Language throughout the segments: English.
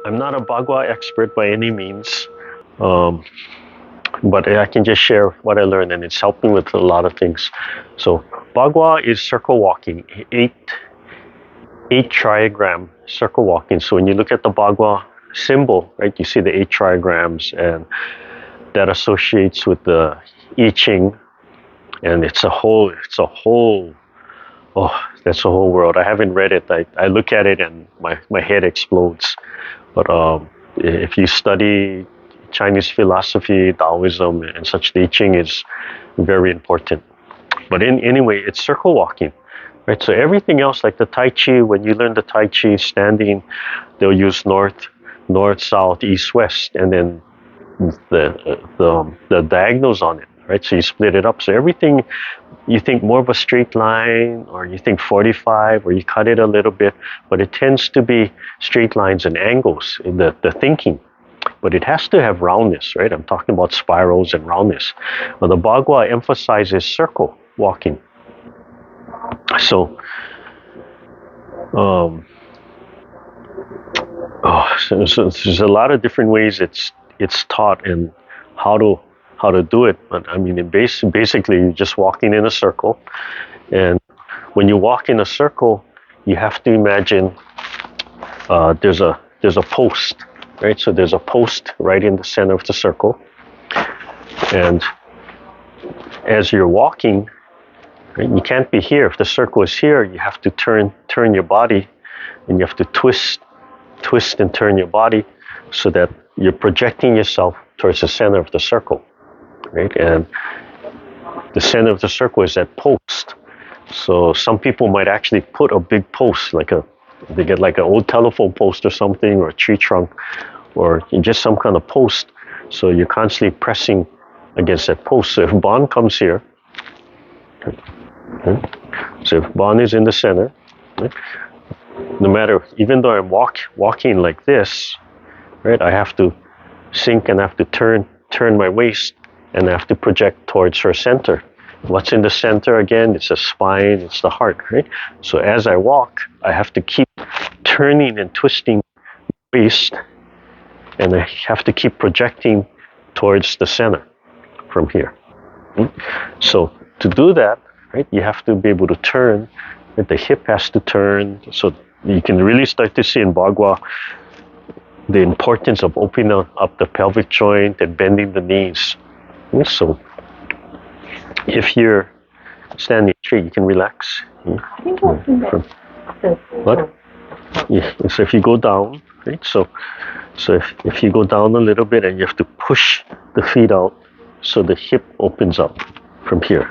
I'm not a Bagua expert by any means, um, but I can just share what I learned, and it's helped me with a lot of things. So Bagua is circle walking, eight trigram circle walking. So when you look at the Bagua symbol, right, you see the 8 trigrams, and that associates with the I Ching, and it's a whole, oh, that's a whole world. I haven't read it. I look at it and my head explodes. But if you study Chinese philosophy, Taoism, and such, the I Ching is very important. But anyway, it's circle walking, right? So everything else, like the Tai Chi, when you learn the Tai Chi standing, they'll use north, south, east, west, and then the diagonals on it, right? So you split it up. So everything, you think more of a straight line, or you think 45, or you cut it a little bit, but it tends to be straight lines and angles in the thinking. But it has to have roundness, right? I'm talking about spirals and roundness. Well, the Bagua emphasizes circle walking. So, so there's a lot of different ways it's taught and how to do it. But I mean, basically, you're just walking in a circle, and when you walk in a circle, you have to imagine there's a post, right? So there's a post right in the center of the circle, and as you're walking, right, you can't be here. If the circle is here, you have to turn your body, and you have to twist and turn your body so that you're projecting yourself towards the center of the circle, right? And the center of the circle is that post. So some people might actually put a big post, they get like an old telephone post or something, or a tree trunk, or just some kind of post. So you're constantly pressing against that post. So if Bon comes here, right? So if Bon is in the center, right? No matter, even though I'm walking like this, right, I have to sink and I have to turn my waist, and I have to project towards her center. What's in the center again? It's the spine, it's the heart, right? So as I walk, I have to keep turning and twisting my waist, and I have to keep projecting towards the center from here. So to do that, right, you have to be able to turn, right? The hip has to turn. So you can really start to see in Bagua the importance of opening up the pelvic joint and bending the knees. So if you're standing straight, you can relax. What? Yeah. So if you go down, right? So if you go down a little bit, and you have to push the feet out so the hip opens up from here.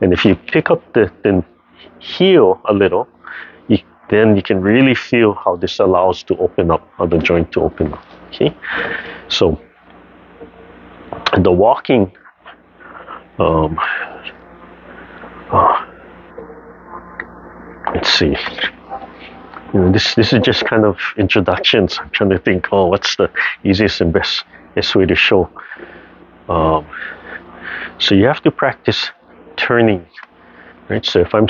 And if you pick up the heel a little, then you can really feel how this allows to open up, how the joint to open up. Okay, so the walking, let's see. This is just kind of introductions. I'm trying to think, what's the easiest and best way to show. So you have to practice turning, right? So if I'm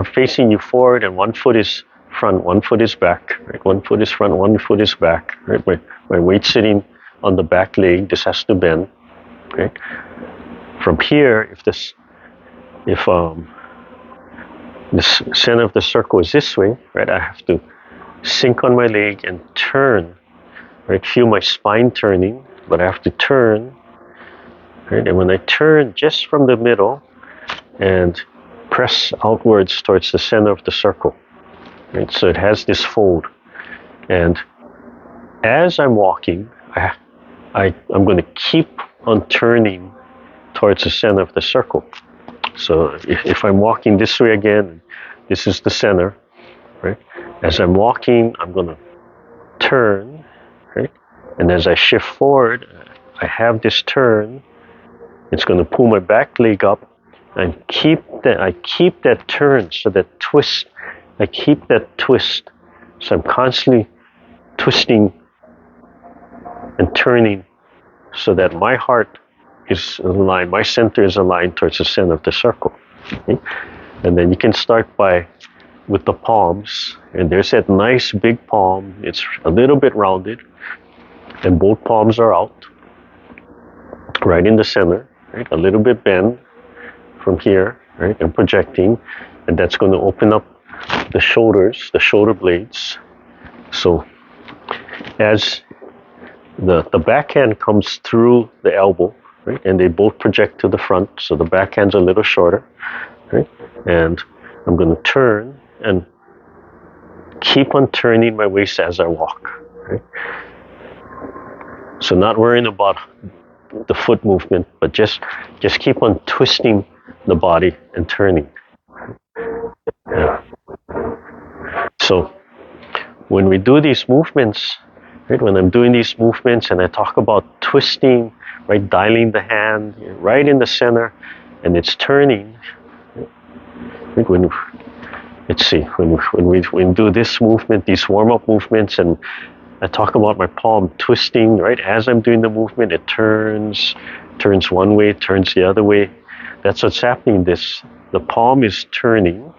facing you forward, and one foot is front, one foot is back, right? One foot is front, one foot is back, right? My weight sitting on the back leg, this has to bend, right? From here, if the center of the circle is this way, right, I have to sink on my leg and turn, right? Feel my spine turning, but I have to turn, right? And when I turn just from the middle and press outwards towards the center of the circle, right? So it has this fold, and as I'm walking, I'm going to keep on turning towards the center of the circle. So if I'm walking this way again, this is the center, right? As I'm walking, I'm going to turn, right? And as I shift forward, I have this turn. It's going to pull my back leg up, and I keep that turn, so that twist. I keep that twist. So I'm constantly twisting and turning, so that my heart is aligned, my center is aligned towards the center of the circle. Okay? And then you can start by with the palms, and there's that nice big palm. It's a little bit rounded, and both palms are out, right in the center, right? A little bit bent from here, right? And projecting, and that's going to open up the shoulders, the shoulder blades. So as the backhand comes through the elbow, right? And they both project to the front, so the backhand's a little shorter, right? And I'm going to turn and keep on turning my waist as I walk, right? So not worrying about the foot movement, but just keep on twisting the body and turning. Yeah. So when we do these movements, right, when I'm doing these movements and I talk about twisting, right, dialing the hand right in the center, and it's turning. Right, when we do this movement, these warm-up movements, and I talk about my palm twisting, right, as I'm doing the movement, it turns one way, turns the other way. That's what's happening. The palm is turning,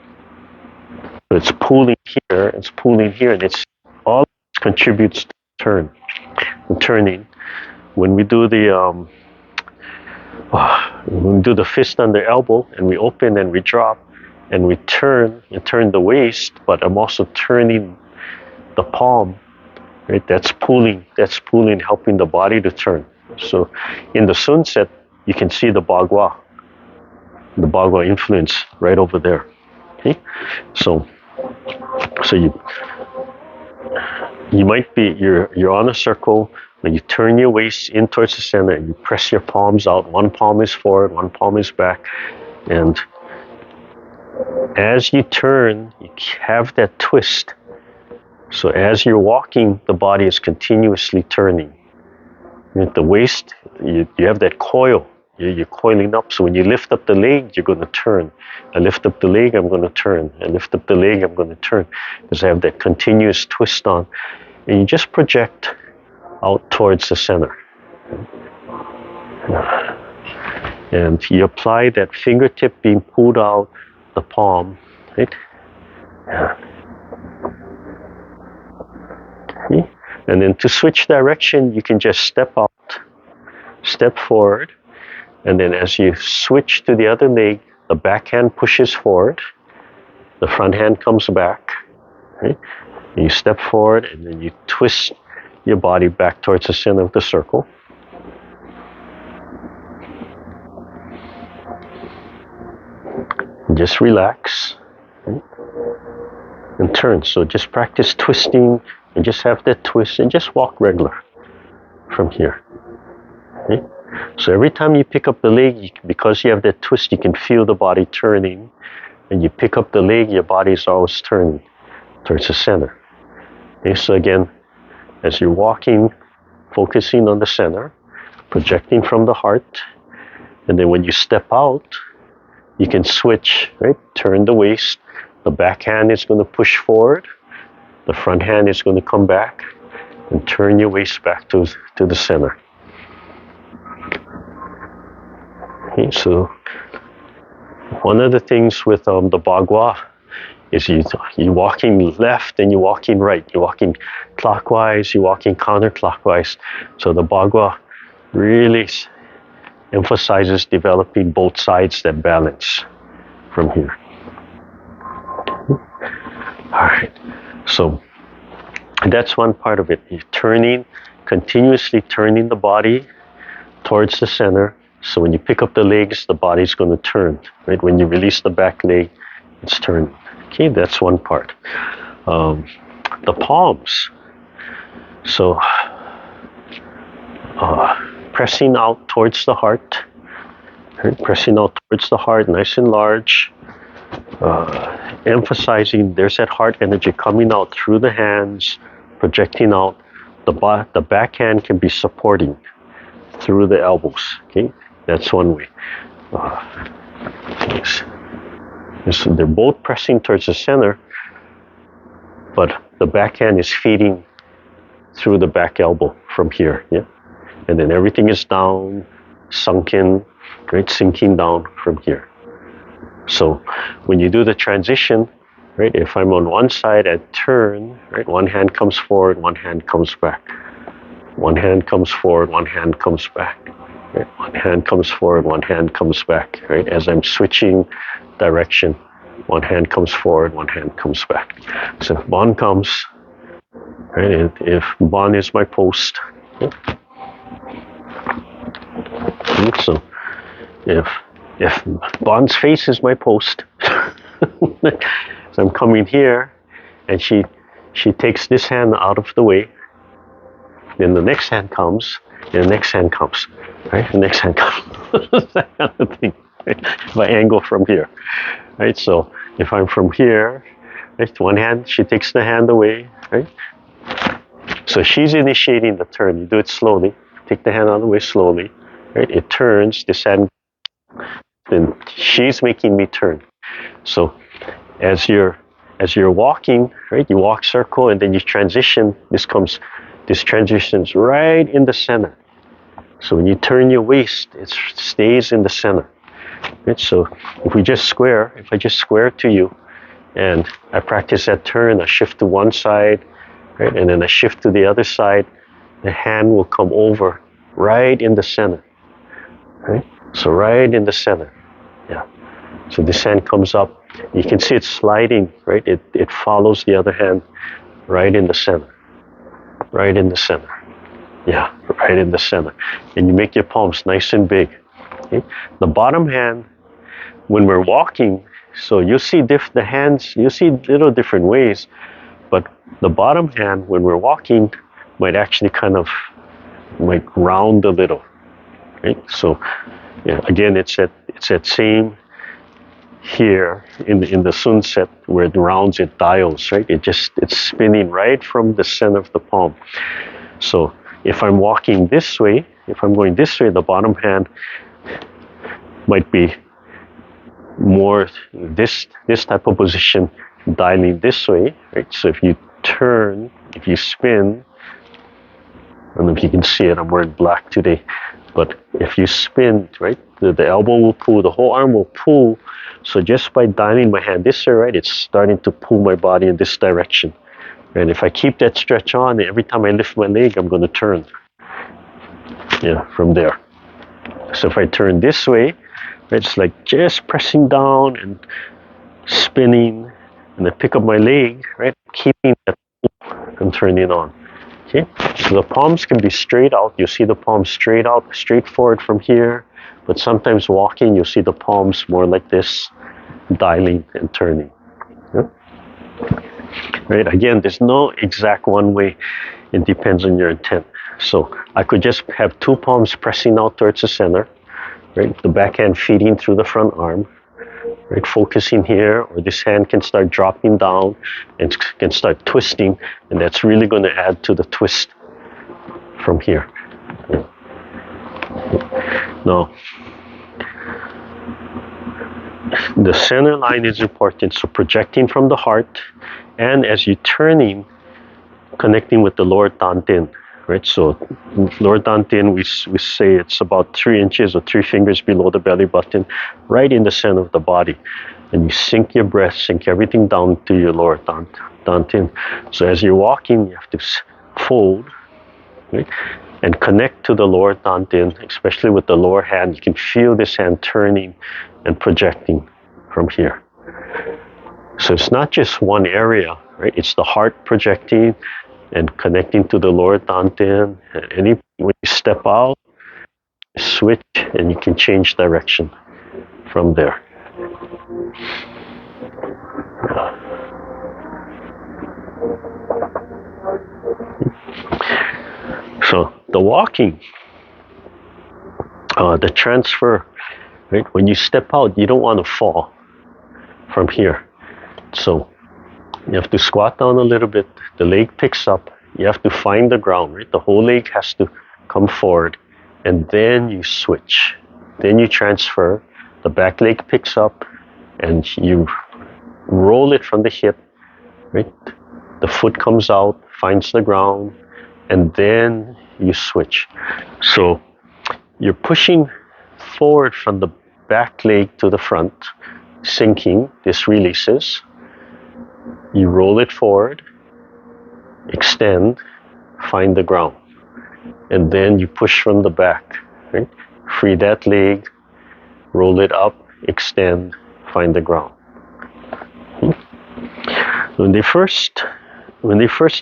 but it's pulling here, it's pulling here, and it's all contributes to turn and turning. When we do the fist under elbow, and we open and we drop, and we turn the waist, but I'm also turning the palm, right? That's pulling, helping the body to turn. So in the sunset, you can see the Bagua influence right over there. Okay, so you might be you're on a circle, when you turn your waist in towards the center and you press your palms out. One palm is forward, one palm is back, and as you turn, you have that twist. So as you're walking, the body is continuously turning. At the waist, you have that coil. You're coiling up. So when you lift up the leg, you're going to turn. I lift up the leg, I'm going to turn. I lift up the leg, I'm going to turn. Because I have that continuous twist on. And you just project out towards the center. And you apply that fingertip being pulled out, the palm, right? Okay. And then to switch direction, you can just step out, step forward, and then as you switch to the other leg, the back hand pushes forward, the front hand comes back, right? And you step forward, and then you twist your body back towards the center of the circle. And just relax, right? And turn. So just practice twisting, and just have that twist, and just walk regular from here. Okay? So every time you pick up the leg, because you have that twist, you can feel the body turning. And you pick up the leg, your body is always turning towards the center. Okay? So again, as you're walking, focusing on the center, projecting from the heart, and then when you step out, you can switch, right? Turn the waist. The back hand is going to push forward. The front hand is going to come back, and turn your waist back to the center. Okay, so one of the things with the Bagua is you're walking left and you're walking right. You're walking clockwise, you're walking counterclockwise. So the Bagua really emphasizes developing both sides that balance from here. All right, so that's one part of it. You're turning, continuously turning the body towards the center. So when you pick up the legs, the body's going to turn, right? When you release the back leg, it's turning. Okay, that's one part. The palms. So pressing out towards the heart, right? Pressing out towards the heart, nice and large. Emphasizing there's that heart energy coming out through the hands, projecting out. The back hand can be supporting through the elbows. Okay, that's one way. So they're both pressing towards the center, but the back hand is feeding through the back elbow from here. Yeah, and then everything is down, sunken, right, sinking down from here. So when you do the transition, right? If I'm on one side, I turn, right? One hand comes forward, one hand comes back. One hand comes forward, one hand comes back. Right? One hand comes forward, one hand comes back. Right? As I'm switching direction, one hand comes forward, one hand comes back. So if Bon comes, right? If Bon is my post, so if Bon's face is my post, so I'm coming here, and she takes this hand out of the way. Then the next hand comes, and the next hand comes, right? The next hand comes. That kind of thing. Right? If I angle from here, right? So if I'm from here, right? One hand, she takes the hand away, right? So she's initiating the turn. You do it slowly. Take the hand out of the way slowly, right? It turns. This hand, then she's making me turn. So as you're walking, right? You walk circle, and then you transition. This transitions right in the center. So when you turn your waist, it stays in the center. Right? So if I just square to you, and I practice that turn, I shift to one side, right? And then I shift to the other side, the hand will come over right in the center. Right? So right in the center. Yeah. So this hand comes up. You can see it sliding, right? It follows the other hand right in the center. Right in the center. Yeah, right in the center. And you make your palms nice and big. Okay? The bottom hand, when we're walking, so you'll see the hands, you see little different ways, but the bottom hand, when we're walking, might actually kind of like round a little. Right? So yeah, again, it's that same here in the sunset where it rounds, it dials, right? It's spinning right from the center of the palm. So if I'm walking this way, if I'm going this way, the bottom hand might be more this type of position, dialing this way, right? So if you turn, if you spin, I don't know if you can see it, I'm wearing black today, but if you spin, right, the elbow will pull, the whole arm will pull. So just by dialing my hand this way, right, it's starting to pull my body in this direction. And if I keep that stretch on, every time I lift my leg, I'm going to turn. Yeah, from there. So if I turn this way, it's like just pressing down and spinning, and I pick up my leg, right, keeping that and turning on. Okay, so the palms can be straight out. You see the palms straight out, straight forward from here. But sometimes walking, you'll see the palms more like this, dialing and turning. Yeah? Right? Again, there's no exact one way. It depends on your intent. So I could just have two palms pressing out towards the center, right? The back hand feeding through the front arm, right? Focusing here, or this hand can start dropping down and can start twisting, and that's really going to add to the twist from here. Yeah. Now, the center line is important, so projecting from the heart, and as you're turning, connecting with the lower dantian, right? So lower dantian, we say it's about 3 inches or 3 fingers below the belly button, right in the center of the body. And you sink your breath, sink everything down to your lower dantian. So as you're walking, you have to fold, right? And connect to the lower dantian, especially with the lower hand. You can feel this hand turning and projecting from here. So it's not just one area, right? It's the heart projecting and connecting to the lower dantian. When you step out, switch, and you can change direction from there. So the walking, the transfer, right? When you step out, you don't want to fall from here. So you have to squat down a little bit. The leg picks up. You have to find the ground, right? The whole leg has to come forward, and then you switch. Then you transfer. The back leg picks up, and you roll it from the hip, right? The foot comes out, finds the ground, and then you switch. So you're pushing forward from the back leg to the front, sinking. This releases. You roll it forward, extend, find the ground. And then you push from the back, right? Free that leg, roll it up, extend, find the ground. When they first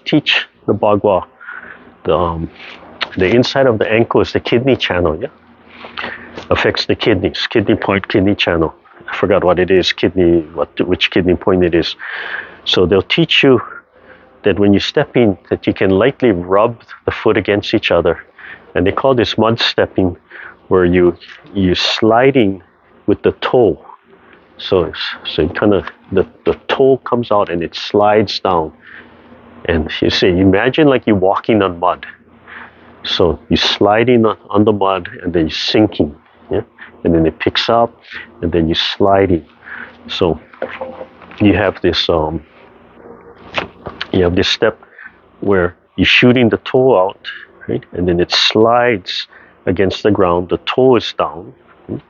teach the Bagua, the inside of the ankle is the kidney channel, yeah? Affects the kidneys, kidney point, kidney channel. I forgot what it is, which kidney point it is. So they'll teach you that when you step in, that you can lightly rub the foot against each other. And they call this mud stepping, where you sliding with the toe. So you kind of, the toe comes out and it slides down. And you say, imagine like you're walking on mud. So you're sliding on the mud and then you're sinking. Yeah? And then it picks up and then you're sliding. So you have this step where you're shooting the toe out, right? And then it slides against the ground. The toe is down. Right?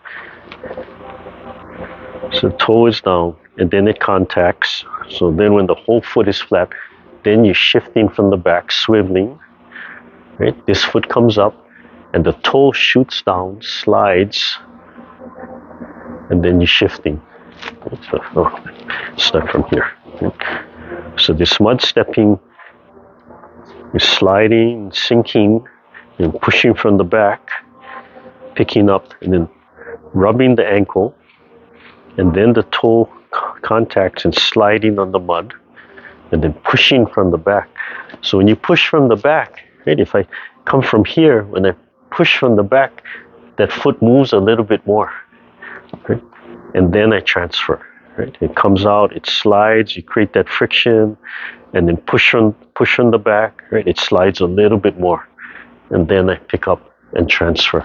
So the toe is down and then it contacts. So then when the whole foot is flat, then you're shifting from the back, swiveling. Right? This foot comes up and the toe shoots down, slides, and then you're shifting. Right? So, start from here. Right? So this mud stepping is sliding, sinking, and pushing from the back, picking up, and then rubbing the ankle, and then the toe contacts and sliding on the mud, and then pushing from the back. So when you push from the back, right, if I come from here, when I push from the back, that foot moves a little bit more, right? And then I transfer, right? It comes out, it slides, you create that friction, and then push from the back, right? It slides a little bit more, and then I pick up and transfer.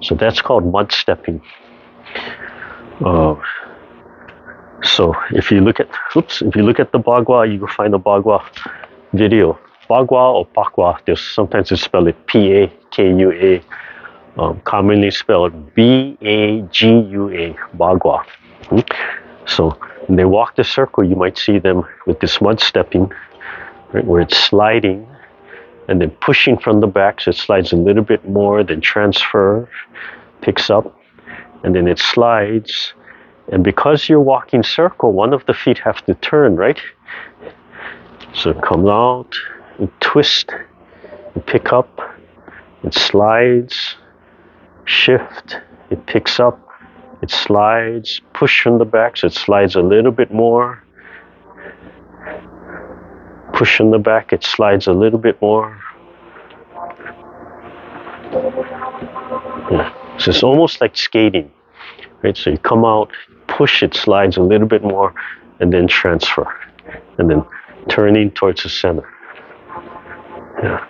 So that's called mud stepping. So if you look at the Bagua, you will find the Bagua video. Bagua or Bagua, sometimes they spell it P-A-K-U-A, commonly spelled B-A-G-U-A, Bagua. So when they walk the circle, you might see them with this mud stepping, right, where it's sliding and then pushing from the back, so it slides a little bit more, then transfer, picks up, and then it slides. And because you're walking circle, one of the feet have to turn, right? So it comes out, you twist, you pick up, it slides, shift, it picks up, it slides, push from the back, so it slides a little bit more. Push from the back, it slides a little bit more. Yeah. So it's almost like skating, right? So you come out, push, it slides a little bit more, and then transfer, and then turning towards the center. Yeah.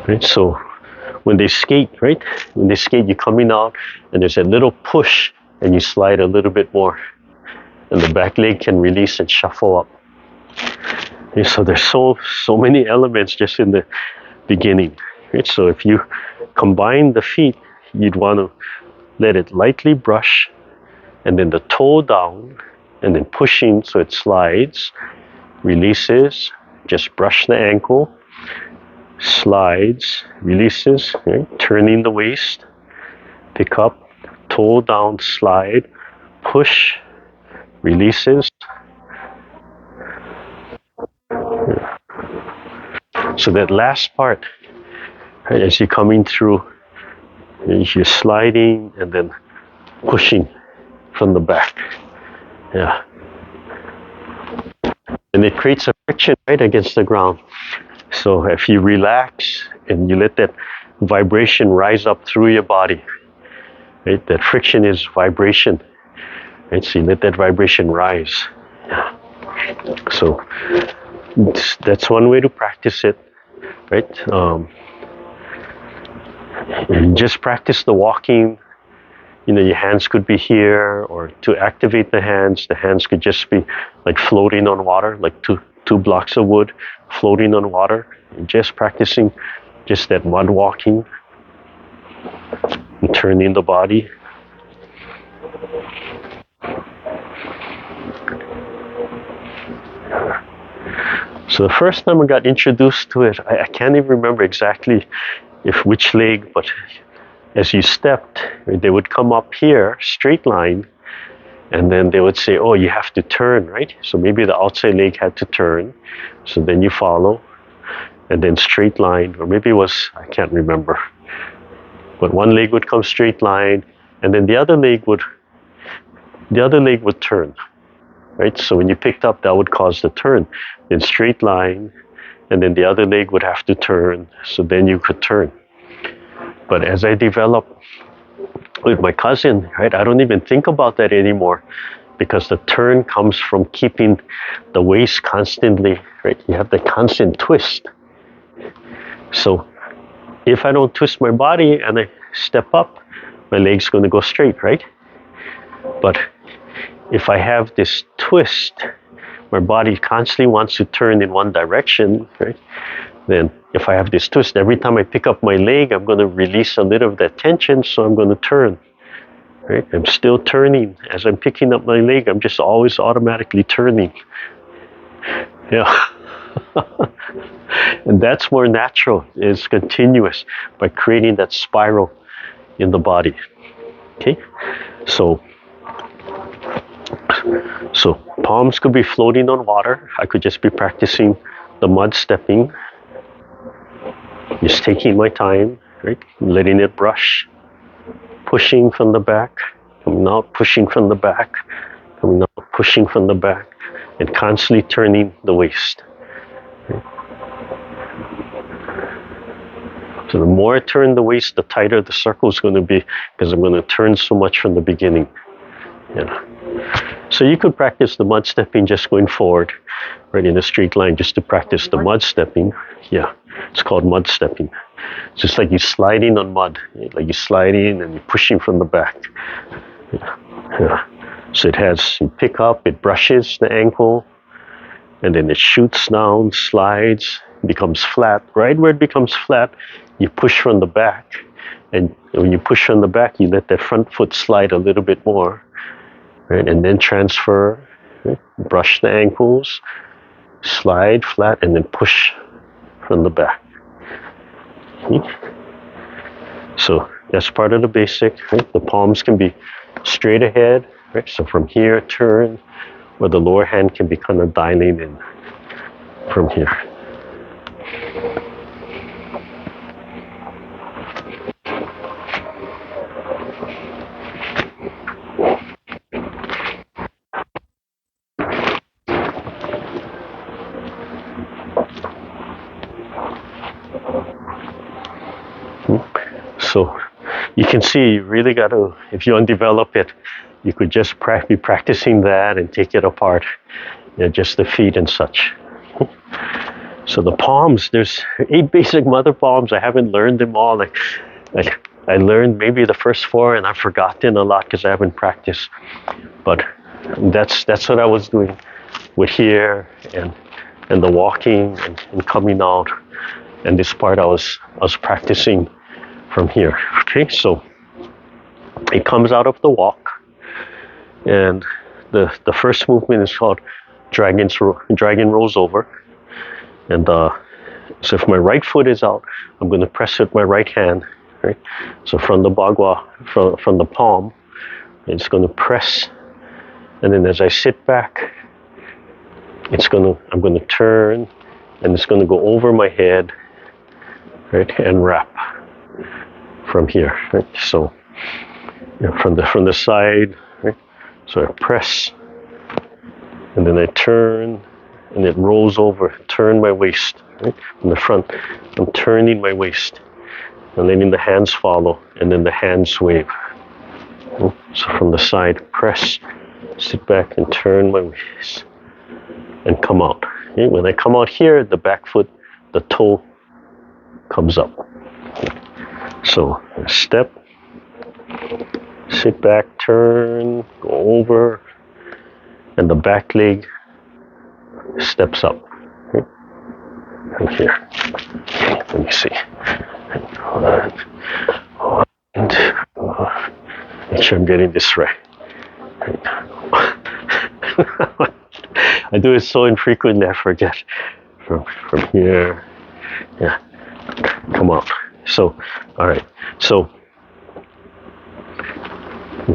Right. So when they skate, right? When they skate, you're coming out, and there's a little push, and you slide a little bit more, and the back leg can release and shuffle up. And so there's so many elements just in the beginning. Right? So if you combine the feet, you'd want to let it lightly brush, and then the toe down, and then pushing so it slides, releases, just brush the ankle, slides, releases, right? Turning the waist, pick up, toe down, slide, push, releases. So that last part, right, as you're coming through, you're sliding and then pushing from the back. Yeah. And it creates a friction right against the ground. So if you relax and you let that vibration rise up through your body, right? That friction is vibration, right? So you let that vibration rise. Yeah. So that's one way to practice it, right? And just practice the walking. You know, your hands could be here, or to activate the hands could just be like floating on water, like two blocks of wood floating on water, and just practicing just that mud walking and turning the body. So the first time I got introduced to it, I can't even remember exactly which leg, but as you stepped, they would come up here, straight line, and then they would say, oh, you have to turn, right? So maybe the outside leg had to turn. So then you follow, and then straight line, or maybe it was, I can't remember. But one leg would come straight line, and then the other leg would turn, right? So when you picked up, that would cause the turn. Then straight line, and then the other leg would have to turn, so then you could turn. But as I developed with my cousin, right, I don't even think about that anymore, because the turn comes from keeping the waist constantly, right? You have the constant twist. So if I don't twist my body and I step up, my leg's going to go straight, right? But if I have this twist, my body constantly wants to turn in one direction, right? Then if I have this twist, every time I pick up my leg, I'm going to release a little of that tension, so I'm going to turn, right? I'm still turning. As I'm picking up my leg, I'm just always automatically turning. Yeah. And that's more natural. It's continuous by creating that spiral in the body. Okay? So palms could be floating on water. I could just be practicing the mud stepping. Just taking my time, right? Letting it brush. Pushing from the back, coming out, pushing from the back, coming out, pushing from the back, and constantly turning the waist. Right? So the more I turn the waist, the tighter the circle is going to be, because I'm going to turn so much from the beginning. Yeah. So you could practice the mud stepping just going forward, right in a straight line, just to practice the mud stepping. Yeah, it's called mud stepping. It's just like you're sliding on mud, like you're sliding and you're pushing from the back. Yeah. Yeah. So it has, you pick up, it brushes the ankle, and then it shoots down, slides, becomes flat. Right where it becomes flat, you push from the back. And when you push from the back, you let that front foot slide a little bit more. Right? And then transfer, right? Brush the ankles, slide flat, and then push from the back. Okay? So that's part of the basic. Right? The palms can be straight ahead, right? So from here, turn, or the lower hand can be kind of dialing in from here. So you can see, you really got to, if you undevelop it, you could just be practicing that and take it apart, just the feet and such. So the palms, there's 8 basic mother palms. I haven't learned them all. I learned maybe the first 4, and I've forgotten a lot because I haven't practiced. But that's what I was doing with here and the walking and coming out. And this part I was practicing from here. Okay, so it comes out of the walk, and the first movement is called dragon rolls over. And so if my right foot is out, I'm going to press with my right hand, right? So from the Bagua, from the palm, it's going to press, and then as I sit back, I'm going to turn, and it's going to go over my head, right, and wrap from here, right? So from the side, right? So I press, and then I turn, and it rolls over. Turn my waist, right? From the front, I'm turning my waist, and letting the hands follow, and then the hands wave. So from the side, press, sit back, and turn my waist, and come out. Okay? When I come out here, the back foot, the toe comes up. So step, sit back, turn, go over, and the back leg steps up. Okay? And here, let me see. Make sure I'm getting this right. I do it so infrequently, I forget from here. Yeah, come out. So, all right. So,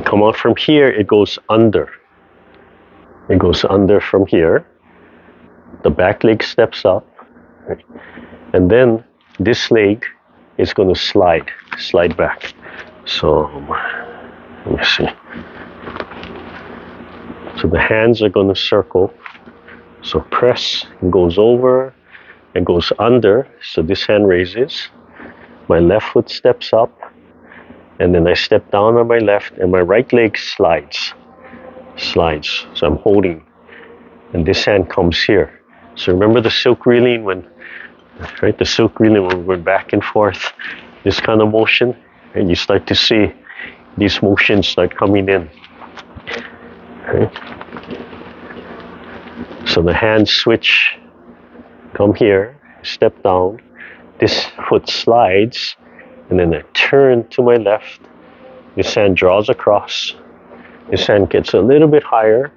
come out from here. It goes under. It goes under from here. The back leg steps up, right? And then this leg is going to slide back. So, let me see. So the hands are going to circle. So press, goes over and goes under. So this hand raises. My left foot steps up. And then I step down on my left and my right leg slides. So I'm holding. And this hand comes here. So remember the silk reeling right? The silk reeling when we went back and forth, this kind of motion. And you start to see these motions start coming in. Right? So the hands switch, come here, step down, this foot slides, and then I turn to my left, this hand draws across, this hand gets a little bit higher,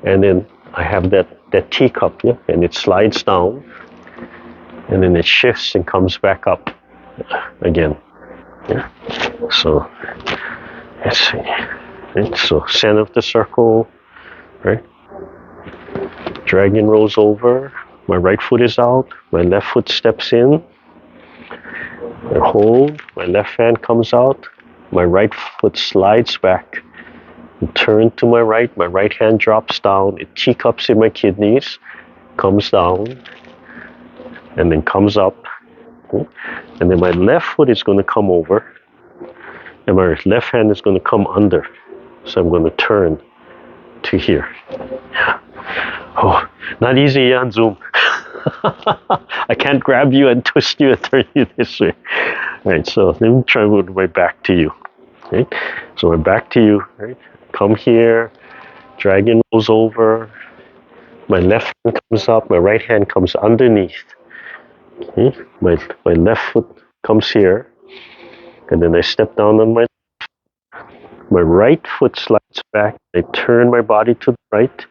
and then I have that teacup, yeah, and it slides down, and then it shifts and comes back up again. Yeah. So let's see. Right? So center of the circle, right? Dragon rolls over. My right foot is out. My left foot steps in. I hold. My left hand comes out. My right foot slides back. And turn to my right. My right hand drops down. It teacups in my kidneys. Comes down. And then comes up. And then my left foot is going to come over. And my left hand is going to come under. So I'm going to turn to here. Oh, not easy on Zoom. I can't grab you and twist you and turn you this way. All right, so let me try with my back to you. Right? So my back to you. Right? Come here. Dragon rolls over. My left hand comes up. My right hand comes underneath. Okay? My left foot comes here. And then I step down on my right foot slides back. I turn my body to the right.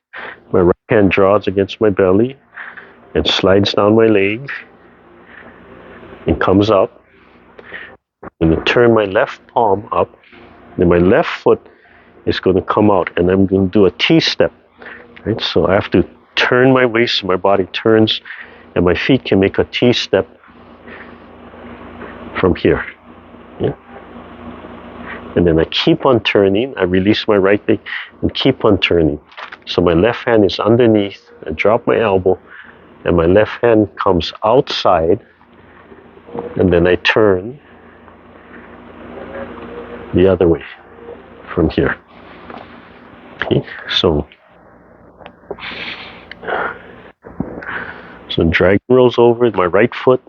My right hand draws against my belly and slides down my leg and comes up. And then turn my left palm up. Then my left foot is going to come out and I'm going to do a T-step. Right? So I have to turn my waist so my body turns and my feet can make a T-step from here. Yeah? And then I keep on turning. I release my right leg and keep on turning. So my left hand is underneath. I drop my elbow and my left hand comes outside. And then I turn the other way from here. Okay, so dragon rolls over. My right foot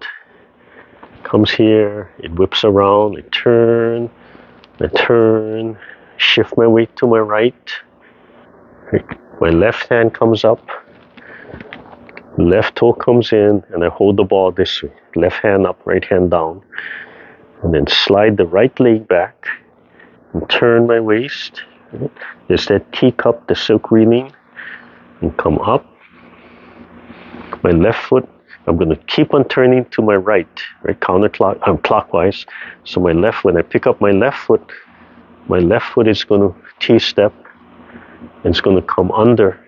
comes here. It whips around. I turn, shift my weight to my right. My left hand comes up. Left toe comes in, and I hold the ball this way. Left hand up, right hand down. And then slide the right leg back and turn my waist. There's that teacup, the silk reeling, and come up. My left foot, I'm going to keep on turning to my right, clockwise. So when I pick up my left foot is going to T-step, and it's going to come under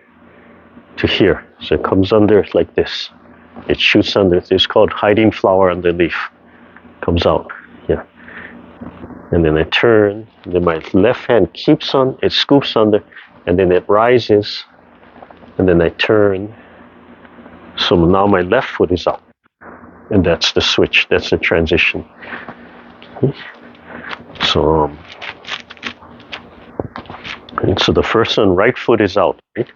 to here. So it comes under like this. It shoots under. It's called hiding flower under leaf. Comes out. Yeah. And then I turn. And then my left hand keeps on. It scoops under. And then it rises. And then I turn. So now my left foot is up. And that's the switch. That's the transition. So, so the first one, right foot is out. Right?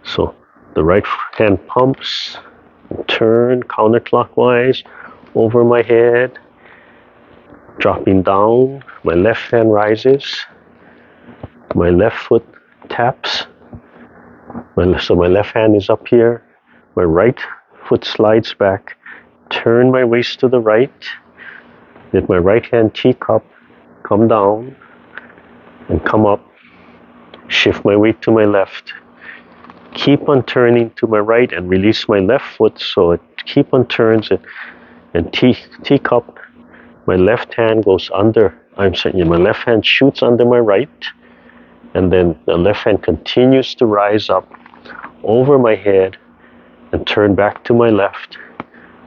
So the right hand pumps, turn counterclockwise over my head, dropping down. My left hand rises. My left foot taps. So my left hand is up here. My right foot slides back. Turn my waist to the right. Let my right hand teacup come down and come up. Shift my weight to my left. Keep on turning to my right and release my left foot so it keep on turns and teacup. My left hand goes under. I'm sorry, my left hand shoots under my right, and then the left hand continues to rise up over my head and turn back to my left,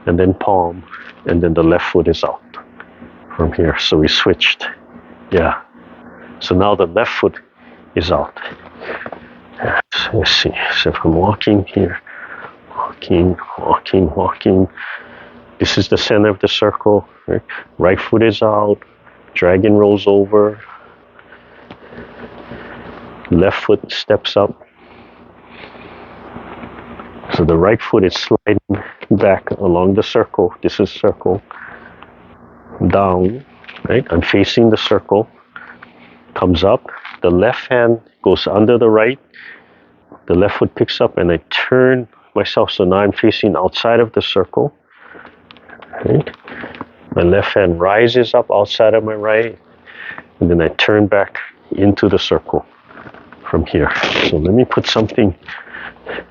and then palm, and then the left foot is out from here. So we switched. Yeah. So now the left foot is out. So let's see. So if I'm walking here, walking. This is the center of the circle. Right foot is out. Dragon rolls over. Left foot steps up. So the right foot is sliding back along the circle. This is circle. Down. Right? I'm facing the circle. Comes up. The left hand goes under the right. The left foot picks up, and I turn myself. So now I'm facing outside of the circle. Right? My left hand rises up outside of my right, and then I turn back into the circle from here. So let me put something there.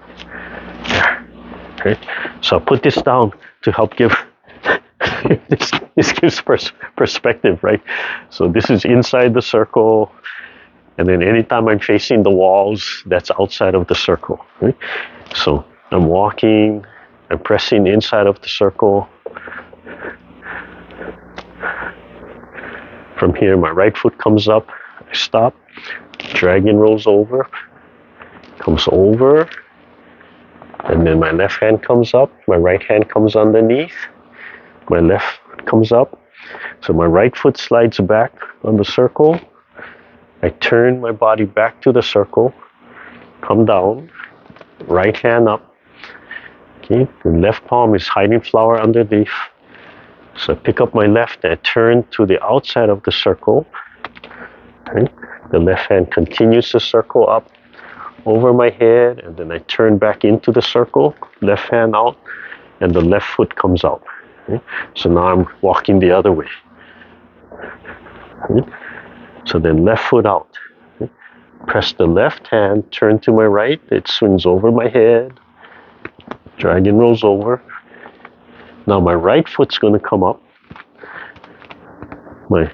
Right? So I'll put this down to help give this gives perspective, right? So this is inside the circle, and then anytime I'm facing the walls, that's outside of the circle. Right? So I'm walking, I'm pressing inside of the circle. From here, my right foot comes up, I stop, dragon rolls over, comes over, and then my left hand comes up, my right hand comes underneath, my left comes up, so my right foot slides back on the circle, I turn my body back to the circle, come down, right hand up, okay, the left palm is hiding flower underneath. So I pick up my left and I turn to the outside of the circle. Right? The left hand continues to circle up over my head, and then I turn back into the circle, left hand out, and the left foot comes out. Right? So now I'm walking the other way. Right? So then left foot out. Right? Press the left hand, turn to my right, it swings over my head, dragon rolls over. Now my right foot's going to come up. My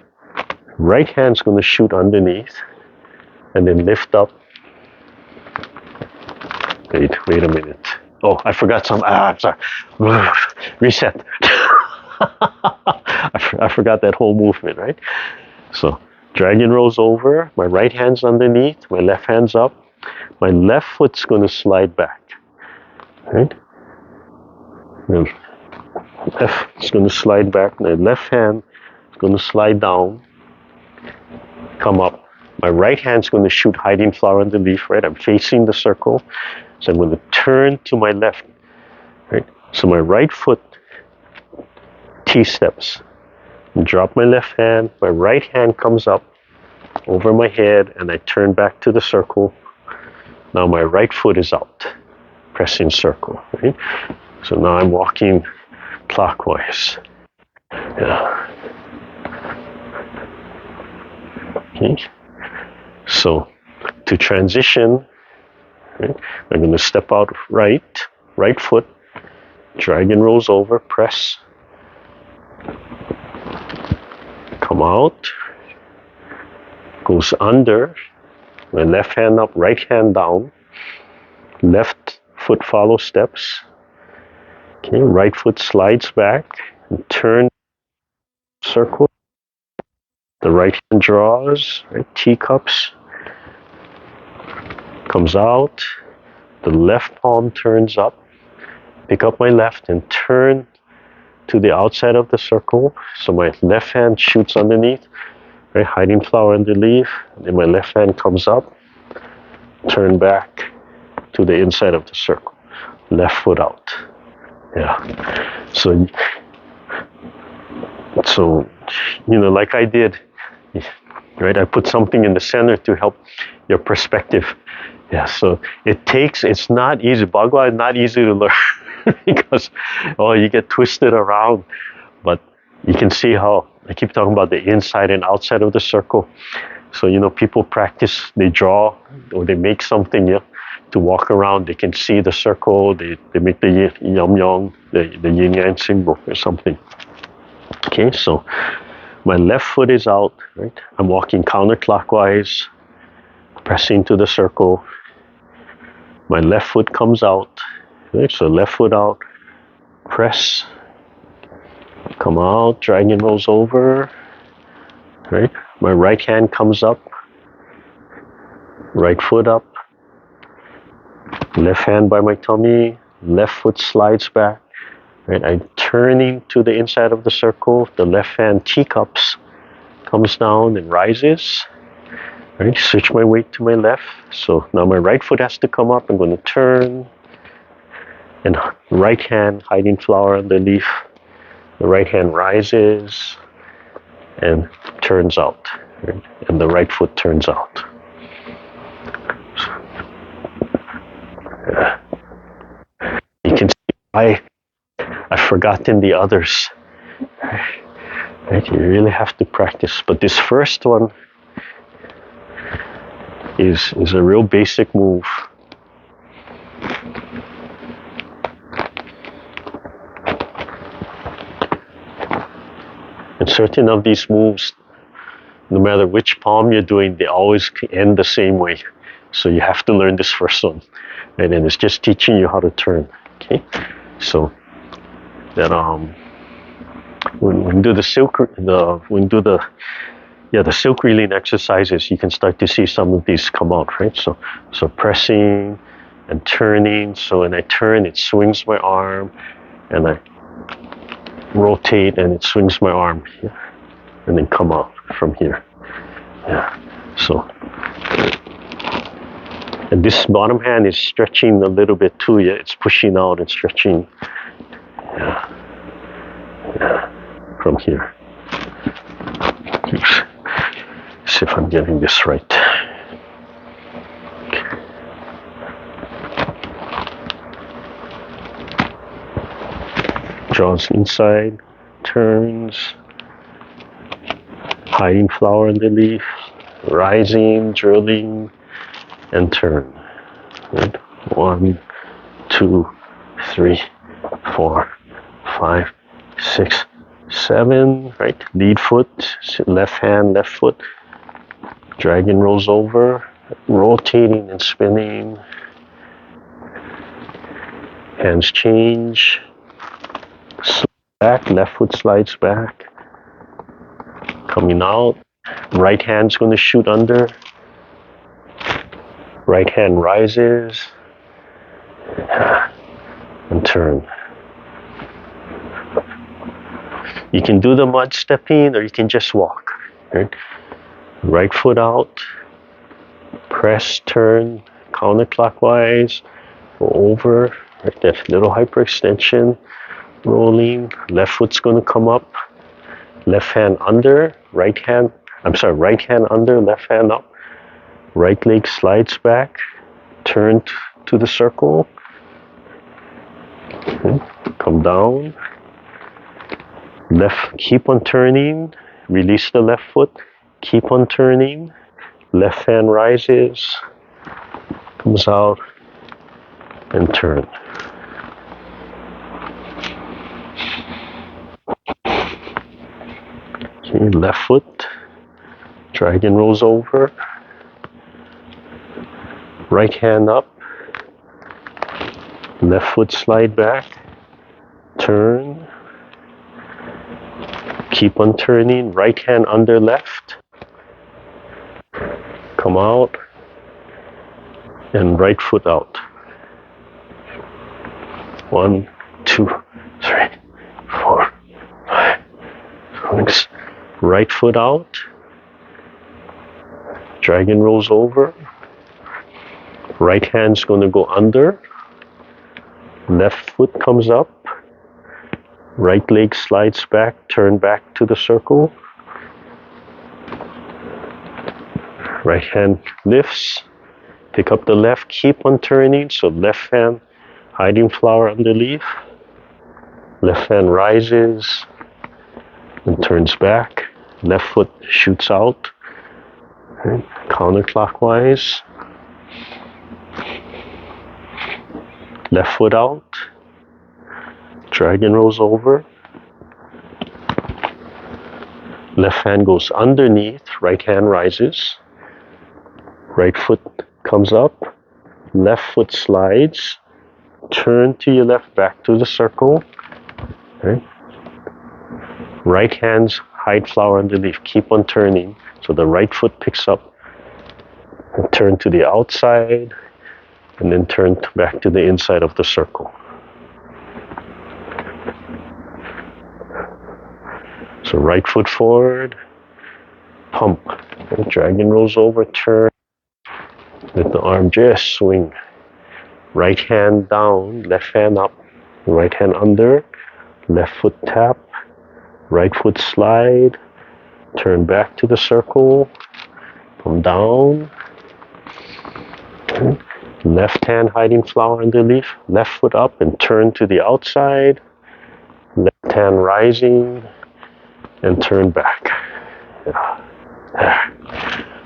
right hand's going to shoot underneath and then lift up. Wait a minute. Oh, I forgot some. I'm sorry. Reset. I forgot that whole movement, right? So dragon rolls over. My right hand's underneath. My left hand's up. My left foot's going to slide back. Right? And left is going to slide back. The left hand is going to slide down, come up. My right hand is going to shoot hiding flower underneath, right? I'm facing the circle. So I'm going to turn to my left, right? So my right foot T-steps. Drop my left hand. My right hand comes up over my head, and I turn back to the circle. Now my right foot is out, pressing circle, right? So now I'm walking clockwise. Yeah. Okay. So to transition, right, I'm going to step out right foot, dragon rolls over, press, come out, goes under, my left hand up, right hand down, left foot follows steps. Okay, right foot slides back and turn circle. The right hand draws, right, teacups, comes out. The left palm turns up. Pick up my left and turn to the outside of the circle. So my left hand shoots underneath, right, hiding flower underneath. And then my left hand comes up. Turn back to the inside of the circle. Left foot out. Yeah. So you know, like I did, right? I put something in the center to help your perspective. Yeah. So it's not easy. Bagua is not easy to learn because you get twisted around. But you can see how I keep talking about the inside and outside of the circle. So you know, people practice. They draw or they make something. Yeah. To walk around, they can see the circle, they make the yum yum, the yin yang symbol or something. Okay, so my left foot is out, right? I'm walking counterclockwise, pressing to the circle. My left foot comes out, right? So left foot out, press, come out, dragon rolls over, right? My right hand comes up, right foot up, left hand by my tummy, left foot slides back, right? I'm turning to the inside of the circle, the left hand teacups, comes down and rises, right? Switch my weight to my left. So now my right foot has to come up. I'm going to turn, and right hand hiding flower underneath. The right hand rises and turns out, right? And the right foot turns out. You can see I've forgotten the others. Right? You really have to practice. But this first one is a real basic move. And certain of these moves, no matter which palm you're doing, they always end the same way. So you have to learn this first one. And then it's just teaching you how to turn. Okay? So that when we do the silk reeling exercises, you can start to see some of these come out, right? So pressing and turning. So when I turn, it swings my arm, and I rotate and it swings my arm here, and then come out from here. Yeah. So, and this bottom hand is stretching a little bit too. Yeah, it's pushing out and stretching. Yeah. Yeah. From here. Oops. See if I'm getting this right. Okay. Draws inside, turns, hiding flower underneath, rising, drilling, and turn. Right? 1, 2, 3, 4, 5, 6, 7. Right? Lead foot, left hand, left foot. Dragon rolls over, rotating and spinning. Hands change. Back, left foot slides back. Coming out. Right hand's going to shoot under. Right hand rises. And turn. You can do the mud stepping, or you can just walk. Right? Right foot out. Press, turn, counterclockwise. Go over. Right, that little hyperextension. Rolling. Left foot's going to come up. Left hand under. Right hand under. Left hand up. Right leg slides back. Turn to the circle. Okay. Come down. Left, keep on turning. Release the left foot. Keep on turning. Left hand rises. Comes out. And turn. Okay, left foot. Dragon rolls over. Right hand up. Left foot slide back. Turn. Keep on turning. Right hand under left. Come out. And right foot out. 1, 2, 3, 4, 5, 6. Right foot out. Dragon rolls over. Right hand's going to go under. Left foot comes up. Right leg slides back. Turn back to the circle. Right hand lifts. Pick up the left. Keep on turning. So left hand hiding flower underneath. Left hand rises and turns back. Left foot shoots out. Right. Counterclockwise. Left foot out. Dragon rolls over. Left hand goes underneath, right hand rises. Right foot comes up, left foot slides. Turn to your left, back to the circle. Okay. Right hand's hide flower underneath. Keep on turning. So the right foot picks up. And turn to the outside. And then turn back to the inside of the circle. So right foot forward. Pump. Okay. Dragon rolls over. Turn. Let the arm just swing. Right hand down. Left hand up. Right hand under. Left foot tap. Right foot slide. Turn back to the circle. Come down. Okay. Left hand hiding flower underneath. Left foot up and turn to the outside. Left hand rising and turn back. Yeah. There.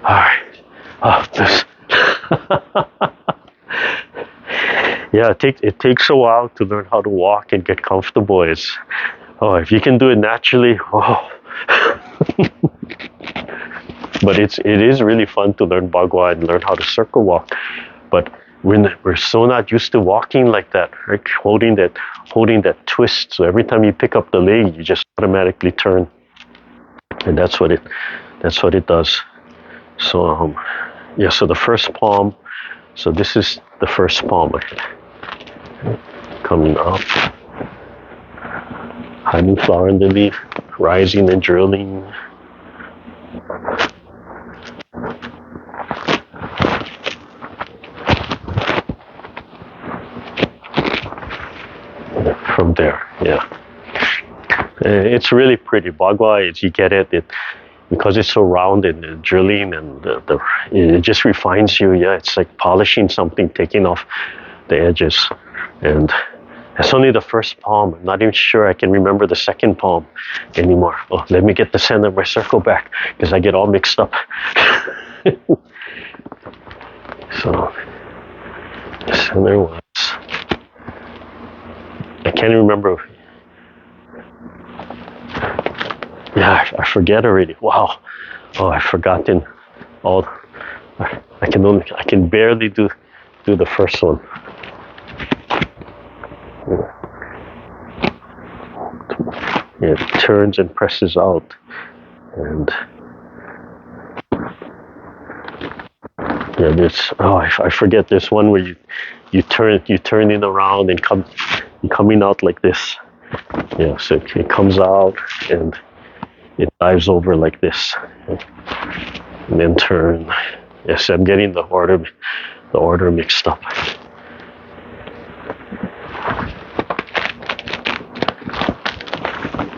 All right. Oh, this. Yeah, it takes a while to learn how to walk and get comfortable. If you can do it naturally, But it is really fun to learn Bagua and learn how to circle walk. But we're so not used to walking like that, right? Holding that twist. So every time you pick up the leg, you just automatically turn, and that's what it does. So so the first palm. So this is the first palm. Coming up, hiding flower underneath, rising and drilling. From there, yeah. It's really pretty. Bagua, you get it because it's so round and drilling and it just refines you. Yeah, it's like polishing something, taking off the edges. And it's only the first palm. I'm not even sure I can remember the second palm anymore. Oh, let me get the center of my circle back because I get all mixed up. So, the center was... I can't remember. Yeah, I forget already. Wow. Oh, I've forgotten all. I can barely do the first one. Yeah, it turns and presses out, and yeah, this. Oh, I forget this one where you turn it around and coming out like this. Yeah, so it comes out and it dives over like this, and then turn. Yes, I'm getting the order mixed up.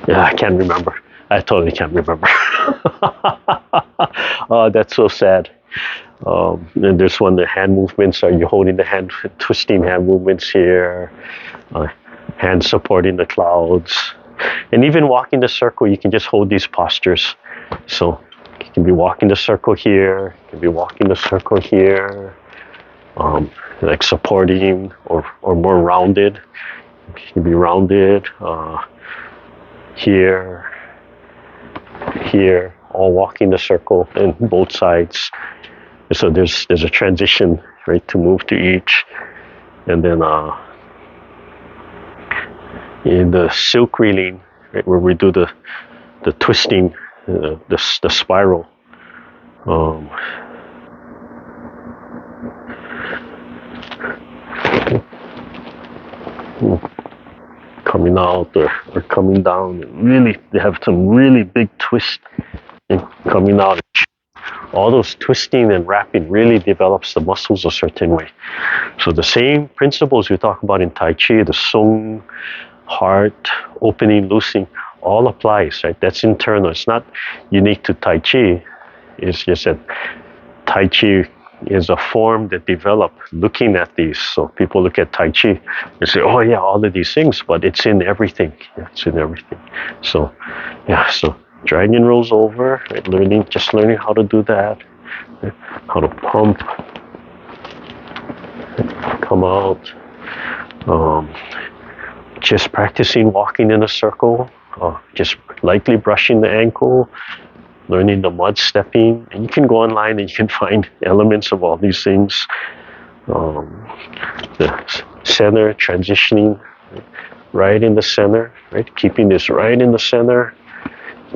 Yeah, I can't remember. I totally can't remember. Oh, that's so sad. And there's one, the hand movements. Are you holding the hand, twisting hand movements here? Hands supporting the clouds. And even walking the circle, you can just hold these postures. So you can be walking the circle here, you can be walking the circle here, like supporting or more rounded. You can be rounded here, all walking the circle and both sides. So there's a transition, right, to move to each. And then in the silk reeling, right, where we do the twisting, the spiral. Coming out or coming down. Really, they have some really big twist and coming out. All those twisting and wrapping really develops the muscles a certain way. So the same principles we talk about in Tai Chi, the Sung, heart, opening, loosing, all applies, right? That's internal. It's not unique to Tai Chi. It's just that Tai Chi is a form that developed looking at these. So people look at Tai Chi and say, oh yeah, all of these things, but it's in everything. Yeah, it's in everything. So, yeah, so dragon rolls over, right? Just learning how to do that, right? How to pump, come out, just practicing walking in a circle, just lightly brushing the ankle, learning the mud stepping. And you can go online and you can find elements of all these things. The center, transitioning right in the center, right? Keeping this right in the center.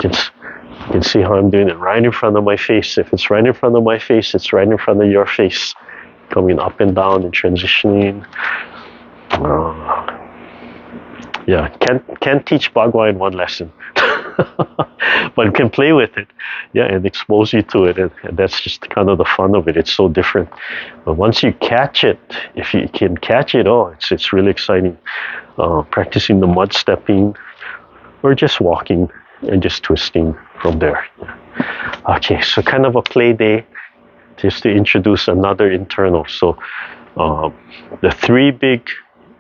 You can see how I'm doing it right in front of my face. If it's right in front of my face, it's right in front of your face. Coming up and down and transitioning. Yeah, can't teach Bagua in one lesson. But can play with it, yeah, and expose you to it, and that's just kind of the fun of it. It's so different. But once you catch it, if you can catch it, it's really exciting. Practicing the mud stepping, or just walking and just twisting from there. Okay, so kind of a play day, just to introduce another internal. So the three big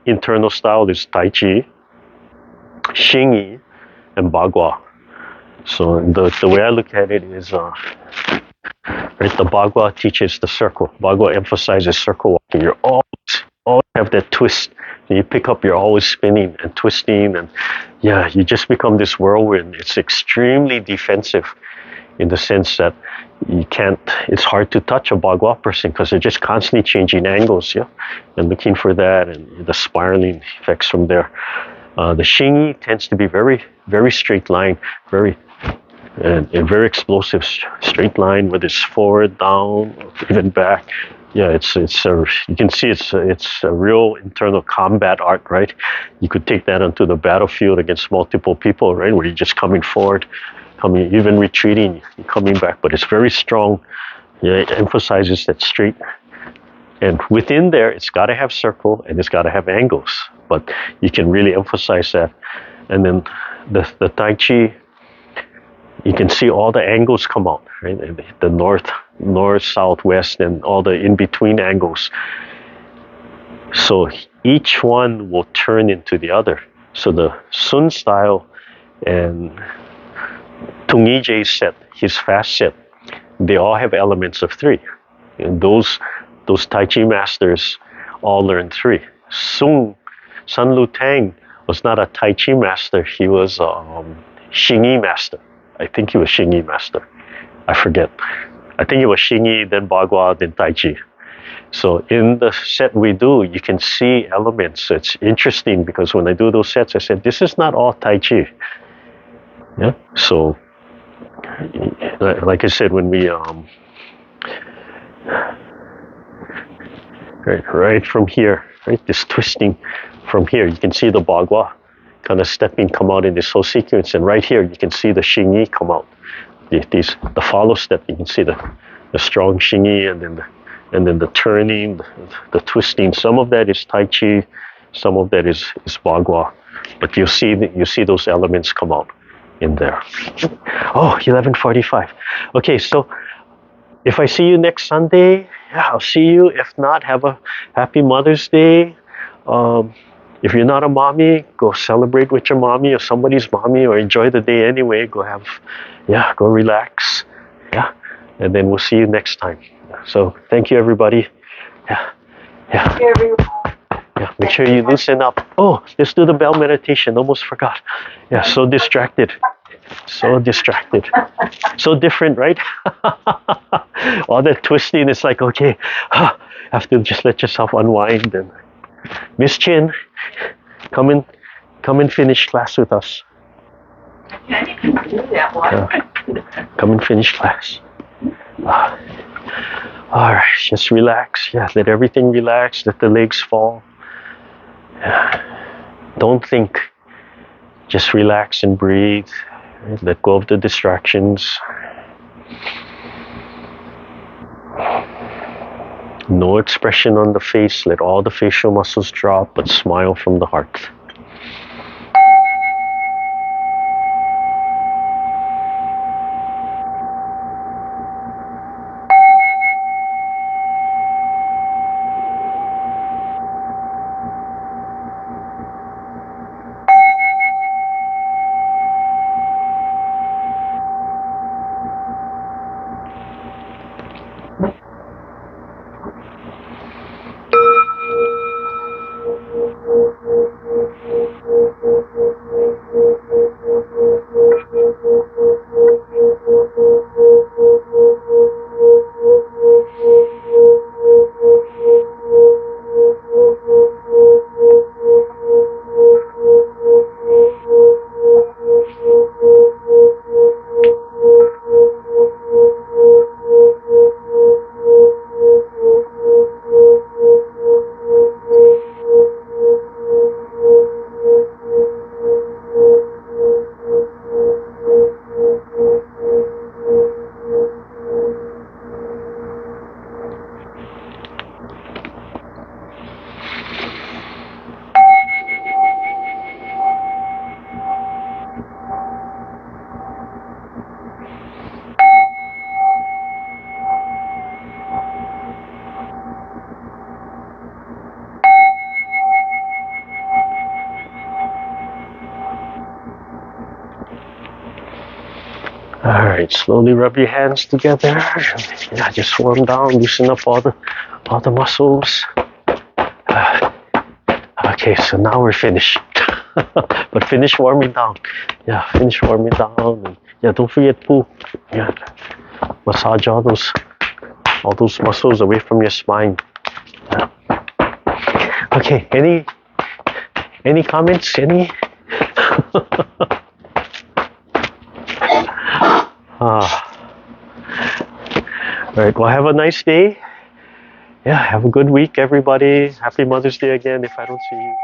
internal style is Tai Chi, Xingyi, and Bagua. So the way I look at it is, right, the Bagua teaches the circle. Bagua emphasizes circle walking. You're always have that twist. You pick up, you're always spinning and twisting, and yeah, you just become this whirlwind. It's extremely defensive in the sense that it's hard to touch a Bagua person because they're just constantly changing angles, yeah, and looking for that and the spiraling effects from there. The Xingyi tends to be very, very straight line, very very explosive straight line, whether it's forward, down, even back. Yeah, you can see it's a real internal combat art, right? You could take that onto the battlefield against multiple people, right? Where you're just coming forward, even retreating, coming back, but it's very strong. Yeah, it emphasizes that straight. And within there, it's got to have circle and it's got to have angles, but you can really emphasize that. And then the Tai Chi, you can see all the angles come out, right? The north, south, west, and all the in-between angles. So each one will turn into the other. So the Sun style and Tung Yiji's set, his fast set, they all have elements of three. And those Tai Chi masters all learned three. Sun Lu Tang was not a Tai Chi master, he was a Xingyi master. I think he was Xingyi master. I forget. I think it was Xingyi, then Bagua, then Tai Chi. So in the set we do, you can see elements. It's interesting because when I do those sets, I said, this is not all Tai Chi. Yeah. So, like I said, when we right from here, right, this twisting from here, you can see the Bagua kind of stepping come out in this whole sequence, and right here you can see the Xingyi come out. The follow step, you can see the strong Xingyi, and then the turning, the twisting. Some of that is Tai Chi, some of that is Bagua, but you see those elements come out in there. Oh, 11:45. Okay, so if I see you next Sunday, yeah, I'll see you. If not, have a happy Mother's Day. If you're not a mommy, go celebrate with your mommy or somebody's mommy, or enjoy the day anyway. Go relax. Yeah, and then we'll see you next time. So thank you, everybody. Yeah. Thank you, everyone. Yeah, make sure you loosen up. Oh, let's do the bell meditation. Almost forgot. Yeah, so distracted. So different, right? All that twisting, it's like, okay, have to just let yourself unwind. And Miss Chin, come and finish class with us. I didn't do that one. Come and finish class. All right, just relax. Yeah, let everything relax. Let the legs fall. Don't think. Just relax and breathe. Let go of the distractions. No expression on the face. Let all the facial muscles drop, but smile from the heart. Alright, slowly rub your hands together. Yeah, just warm down, loosen up all the muscles. Okay, so now we're finished. But finish warming down. Yeah, finish warming down. And yeah, don't forget pull. Yeah, massage all those muscles away from your spine. Yeah. Okay, any comments? Any? Alright, well, have a nice day. Yeah, have a good week, everybody. Happy Mother's Day again if I don't see you.